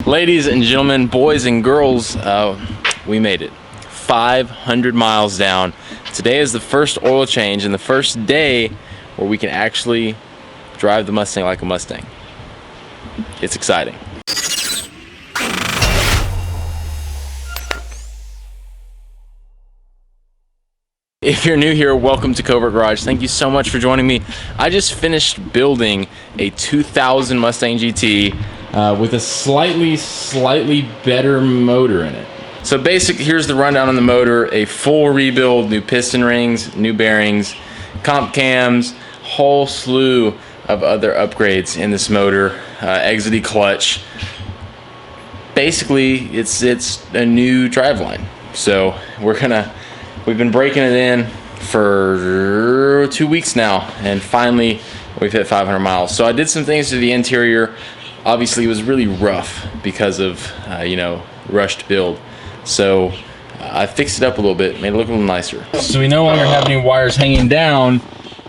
Ladies and gentlemen, boys and girls, we made it. 500 miles down. Today is the first oil change and the first day where we can actually drive the Mustang like a Mustang. It's exciting. If you're new here, welcome to Covert Garage. Thank you so much for joining me. I just finished building a 2000 Mustang GT with a slightly better motor in it. So here's the rundown on the motor: a full rebuild, new piston rings, new bearings, comp cams, whole slew of other upgrades in this motor, exidy clutch. Basically, it's a new driveline. So we've been breaking it in for 2 weeks now, and finally we've hit 500 miles. So I did some things to the interior. Obviously, it was really rough because of rushed build. So I fixed it up a little bit, made it look a little nicer. So we no longer have any wires hanging down,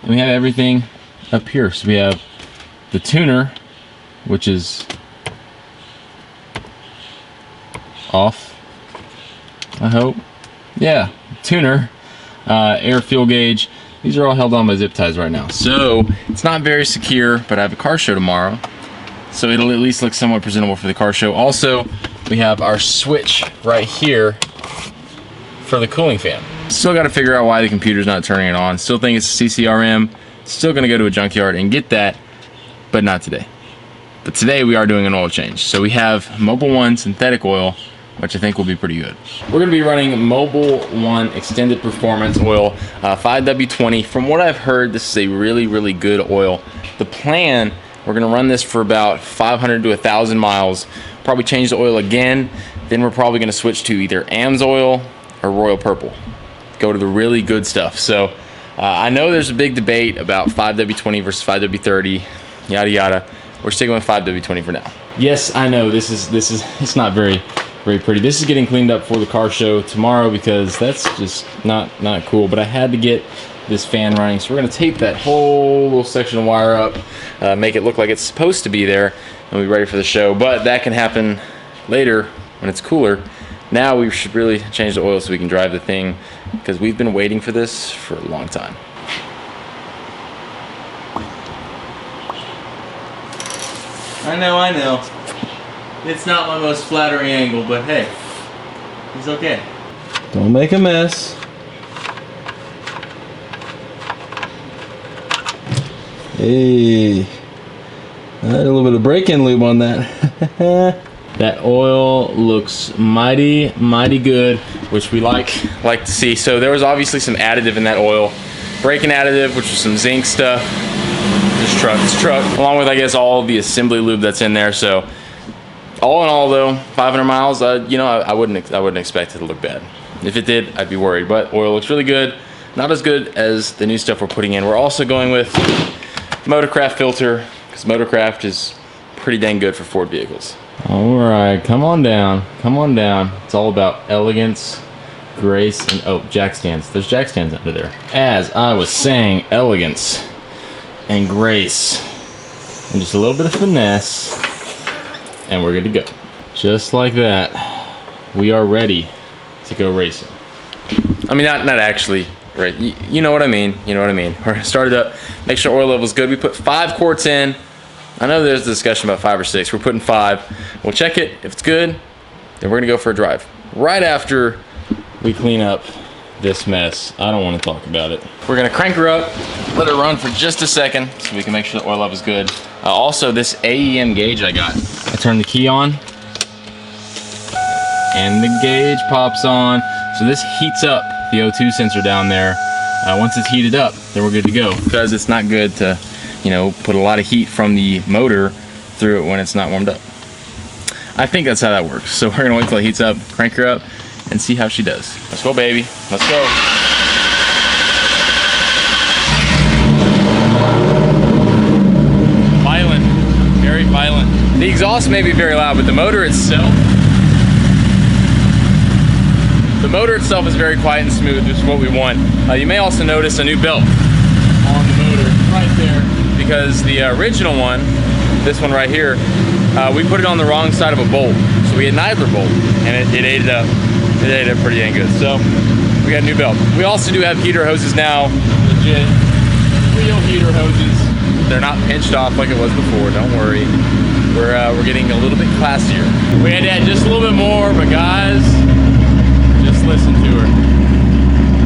and we have everything up here. So we have the tuner, which is off, I hope. Yeah, tuner, air fuel gauge. These are all held on by zip ties right now. So it's not very secure, but I have a car show tomorrow, so it'll at least look somewhat presentable for the car show. Also, we have our switch right here for the cooling fan. Still got to figure out why the computer's not turning it on. Still think it's a CCRM. Still gonna go to a junkyard and get that, but not today. But today we are doing an oil change. So we have Mobil 1 synthetic oil, which I think will be pretty good. We're gonna be running Mobil 1 extended performance oil, 5W20. From what I've heard, this is a really good oil. The plan, we're gonna run this for about 500 to 1,000 miles, probably change the oil again, then we're probably gonna switch to either AMSOIL or Royal Purple. Go to the really good stuff. So I know there's a big debate about 5W20 versus 5W30, yada yada. We're sticking with 5W20 for now. Yes, I know this is it's not very pretty. This is getting cleaned up for the car show tomorrow because that's just not cool. But I had to get this fan running, so we're gonna tape that whole little section of wire up, make it look like it's supposed to be there, and we'll be ready for the show. But that can happen later when it's cooler. Now we should really change the oil so we can drive the thing, because we've been waiting for this for a long time. I know. It's not my most flattering angle, but hey, it's okay. Don't make a mess. Hey, I had a little bit of break-in lube on that. That oil looks mighty good, which we like to see. So there was obviously some additive in that oil. Break-in additive, which was some zinc stuff. This truck, along with, I guess, all the assembly lube that's in there. So all in all, though, 500 miles, I wouldn't expect it to look bad. If it did, I'd be worried. But oil looks really good. Not as good as the new stuff we're putting in. We're also going with Motorcraft filter, because Motorcraft is pretty dang good for Ford vehicles. All right, come on down. It's all about elegance, grace, and jack stands. There's jack stands under there. As I was saying, elegance and grace, and just a little bit of finesse, and we're good to go. Just like that, we are ready to go racing. I mean, not actually, right? You know what I mean. We're gonna start it up, make sure oil level's good. We put 5 quarts in. I know there's a discussion about 5 or 6. We're putting 5. We'll check it. If it's good, then we're gonna go for a drive. Right after we clean up this mess. I don't want to talk about it. We're gonna crank her up, let her run for just a second so we can make sure the oil level is good. Also, this AEM gauge I got. I turn the key on, and the gauge pops on. So this heats up the O2 sensor down there. Once it's heated up, then we're good to go. Because it's not good to put a lot of heat from the motor through it when it's not warmed up. I think that's how that works. So we're gonna wait till it heats up, crank her up, and see how she does. Let's go, baby. Let's go. Violent, very violent. The exhaust may be very loud, but the motor itself is very quiet and smooth, which is what we want. You may also notice a new belt on the motor right there, because the original one, this one right here, we put it on the wrong side of a bolt. So we had neither bolt, and it ate it up. It ate it up pretty dang good. So we got a new belt. We also do have heater hoses now, legit real heater hoses. They're not pinched off like it was before, don't worry. We're getting a little bit classier. We had to add just a little bit more, but guys, just listen to her.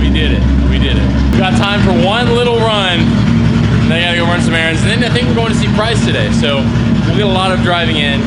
We did it, we did it. We got time for one little run, and then I gotta go run some errands. And then I think we're going to see Price today, so we'll get a lot of driving in.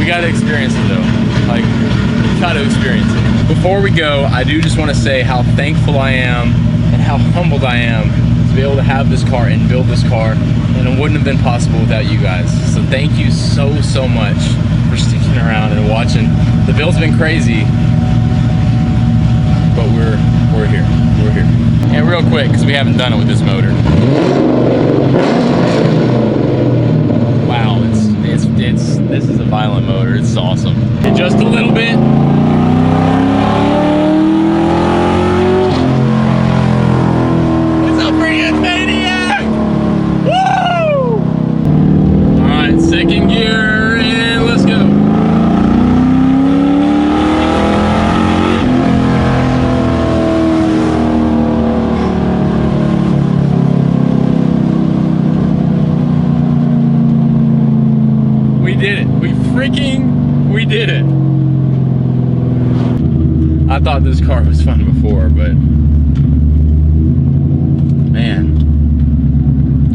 We gotta experience it though. Like, we gotta experience it. Before we go, I do just wanna say how thankful I am and how humbled I am to be able to have this car and build this car, and it wouldn't have been possible without you guys. So thank you so much for sticking around and watching. The build's been crazy, but we're here. We're here. And real quick, because we haven't done it with this motor. Wow, this is a violent motor. It's awesome. And just a little bit. Second gear, and let's go. We did it. We did it. I thought this car was fun before, but man.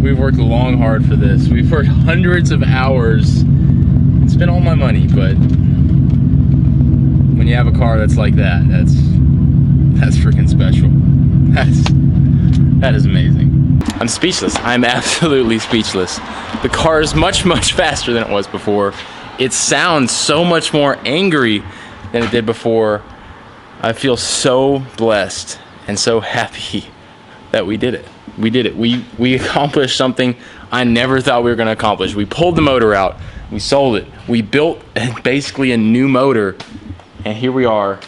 We've worked long, hard for this. We've worked hundreds of hours and spent all my money, but when you have a car that's like that, that's freaking special. That is amazing. I'm speechless. I'm absolutely speechless. The car is much faster than it was before. It sounds so much more angry than it did before. I feel so blessed and so happy that we did it. We did it. We accomplished something I never thought we were going to accomplish. We pulled the motor out. We sold it. We built basically a new motor, and here we are.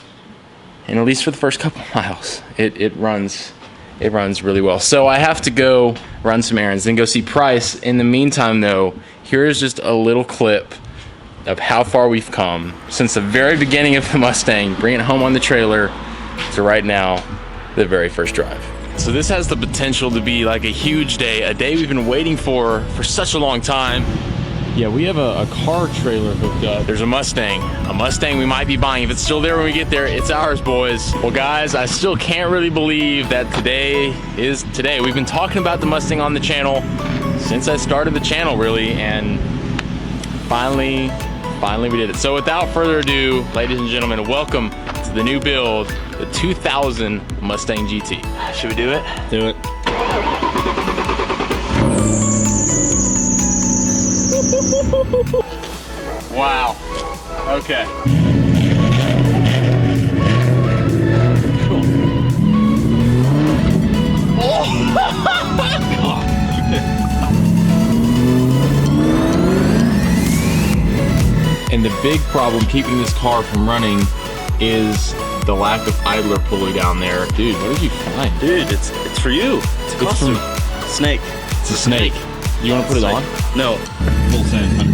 And at least for the first couple miles, it runs really well. So I have to go run some errands, then go see Price. In the meantime, though, here's just a little clip of how far we've come since the very beginning of the Mustang, bringing it home on the trailer, to right now, the very first drive. So this has the potential to be like a huge day, a day we've been waiting for such a long time. Yeah, we have a car trailer hooked up. There's a Mustang we might be buying. If it's still there when we get there, it's ours, boys. Well, guys, I still can't really believe that today is today. We've been talking about the Mustang on the channel since I started the channel, really, and finally we did it. So without further ado, ladies and gentlemen, welcome to the new build, the 2000 Mustang GT. Should we do it? Do it. Wow. Okay. Cool. Oh. And the big problem keeping this car from running is the lack of idler pulley down there. Dude, what did you find? Dude, it's for you. It's a costume. Snake. It's a snake. You want to put it on? No. Full send.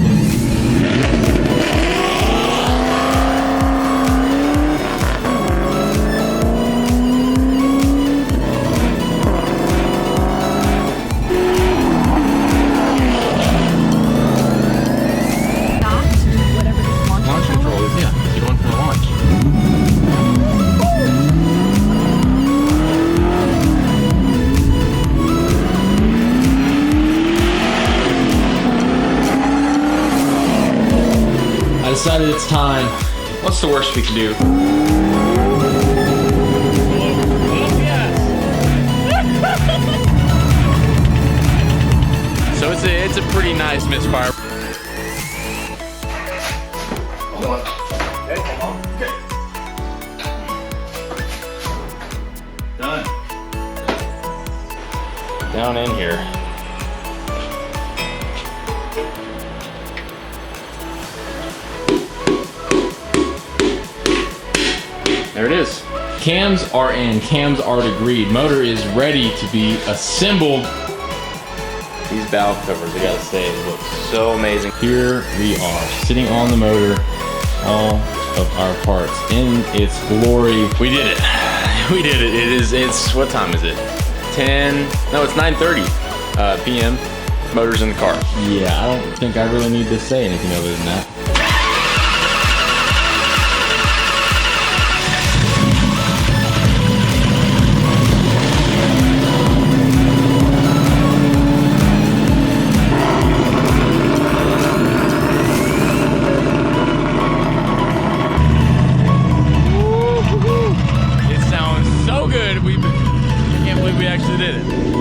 Decided it's time. What's the worst we can do? So it's a pretty nice misfire. Hold on. Okay, hold on. Okay. Done. Down in here. There it is. Cams are in, cams are agreed. Motor is ready to be assembled. These valve covers, I gotta say, look so amazing. Here we are, sitting on the motor, all of our parts in its glory. We did it. We did it. It's, what time is it? 9:30 p.m. Motors in the car. Yeah, I don't think I really need to say anything other than that.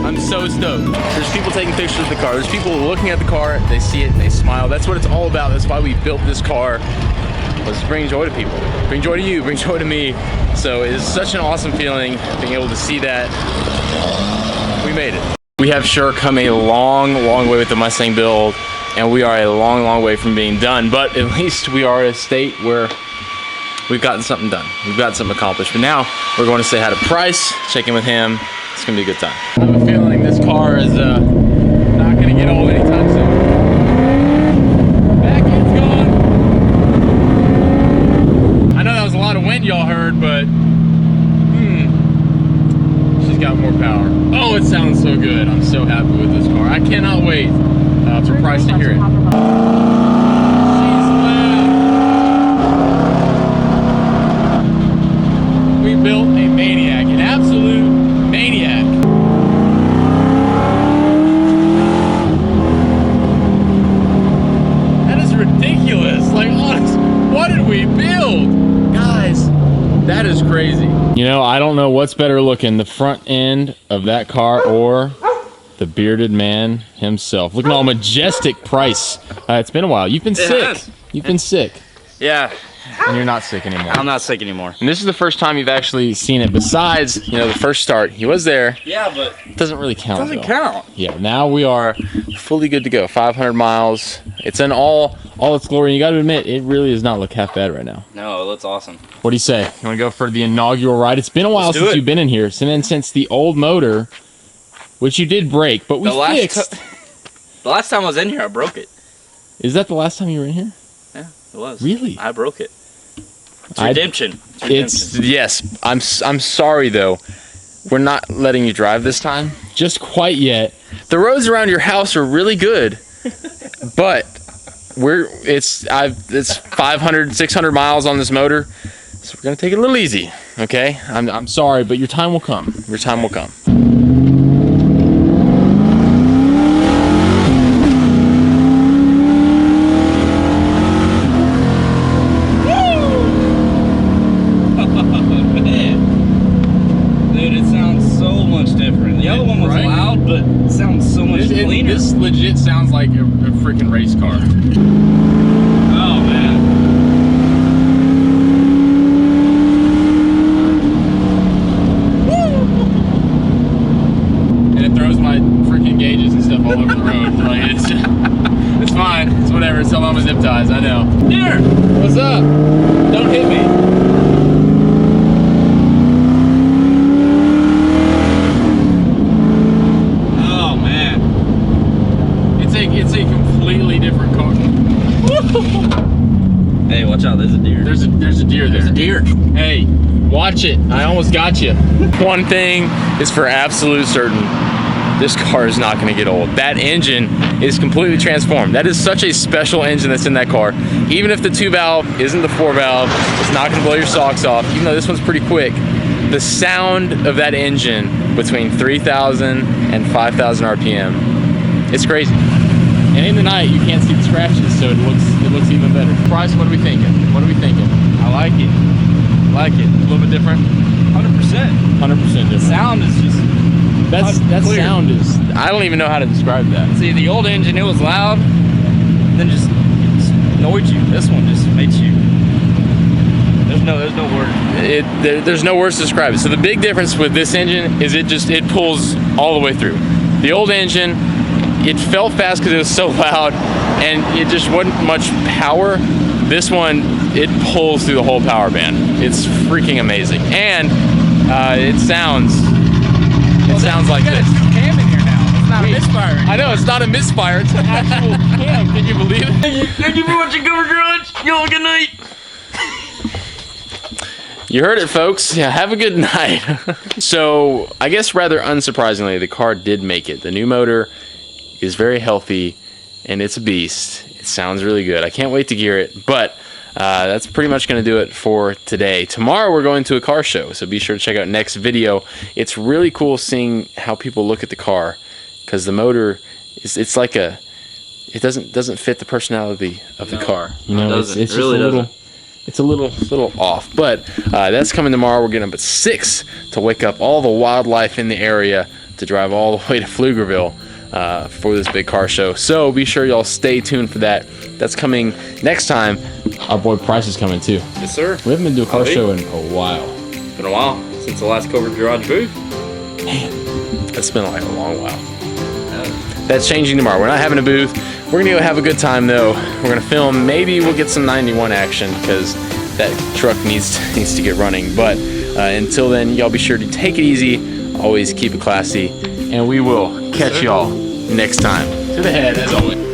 I'm so stoked. There's people taking pictures of the car. There's people looking at the car, they see it, and they smile. That's what it's all about. That's why we built this car. Let's bring joy to people. Bring joy to you, bring joy to me. So it is such an awesome feeling being able to see that. We made it. We have sure come a long, long way with the Mustang build, and we are a long, long way from being done. But at least we are at a state where we've gotten something done. We've got something accomplished. But now we're going to say hi to Price, check in with him. It's gonna be a good time. I have a feeling this car is not gonna get old anytime soon. Back end's gone. I know that was a lot of wind y'all heard, but she's got more power. Oh, it sounds so good. I'm so happy with this car. I cannot wait for Price to hear it. She's loud. We built a maniac, an absolute maniac. That is ridiculous. Like, honest, what did we build? Guys, that is crazy. You know, I don't know what's better looking, the front end of that car or the bearded man himself. Looking all majestic. Price. It's been a while. You've been sick. You've been sick. Yeah. And you're not sick anymore. I'm not sick anymore. And this is the first time you've actually seen it. Besides, you know, the first start, he was there. Yeah, but it doesn't really count. Doesn't count. Yeah, now we are fully good to go. 500 miles. It's in all its glory. You got to admit, it really does not look half bad right now. No, it looks awesome. What do you say? You want to go for the inaugural ride? It's been a while since you've been in here. And then since the old motor, which you did break, but we fixed. The last time I was in here, I broke it. Is that the last time you were in here? Yeah, it was. Really? I broke it. It's redemption. Yes. I'm sorry though. We're not letting you drive this time. Just quite yet. The roads around your house are really good, but it's 500, 600 miles on this motor, so we're gonna take it a little easy. Okay. I'm sorry, but your time will come. Your time will come. This legit sounds like a freaking race car. Oh man. And it throws my freaking gauges and stuff all over the road. Like it's fine. It's whatever. It's all on my zip ties. I know. Here. What's up? Don't hit me. It's a completely different car. Hey, watch out, there's a deer. There's a deer there. There's a deer. Hey, watch it. I almost got you. One thing is for absolute certain. This car is not going to get old. That engine is completely transformed. That is such a special engine that's in that car. Even if the 2-valve isn't the 4-valve, it's not going to blow your socks off. Even though this one's pretty quick, the sound of that engine between 3,000 and 5,000 RPM, it's crazy. And in the night, you can't see the scratches, so it looks even better. Price, what are we thinking? What are we thinking? I like it. I like it. A little bit different? 100%. 100% different. Sound is just... That sound is... I don't even know how to describe that. See, the old engine, it was loud, then just annoyed you. This one just makes you... There's no word. There's no words to describe it. So the big difference with this engine is it pulls all the way through. The old engine, it felt fast because it was so loud, and it just wasn't much power. This one, it pulls through the whole power band. It's freaking amazing, and it sounds like this. Got a cam in here now. not a misfire. I know, it's not a misfire. It's an actual cam. Can you believe it? Thank you for watching Covert Garage. Y'all good night. You heard it, folks. Yeah, have a good night. So, I guess rather unsurprisingly, the car did make it. The new motor is very healthy, and it's a beast. It sounds really good. I can't wait to gear it, but that's pretty much going to do it for today. Tomorrow, we're going to a car show, so be sure to check out next video. It's really cool seeing how people look at the car, because the motor, it's like a, it doesn't fit the personality of the car. You know, it's just really a little... It's a little off, but that's coming tomorrow. We're getting up at 6 to wake up all the wildlife in the area to drive all the way to Pflugerville for this big car show. So be sure y'all stay tuned for that. That's coming next time. Our boy Price is coming too. Yes, sir. We haven't been to a car show in a while. It's been a while since the last Covert Garage booth. Man, that's been like a long while. That's changing tomorrow. We're not having a booth. We're gonna go have a good time though. We're gonna film. Maybe we'll get some 91 action because that truck needs to get running. But until then, y'all be sure to take it easy. Always keep it classy, and we will catch y'all next time. To the head, as always.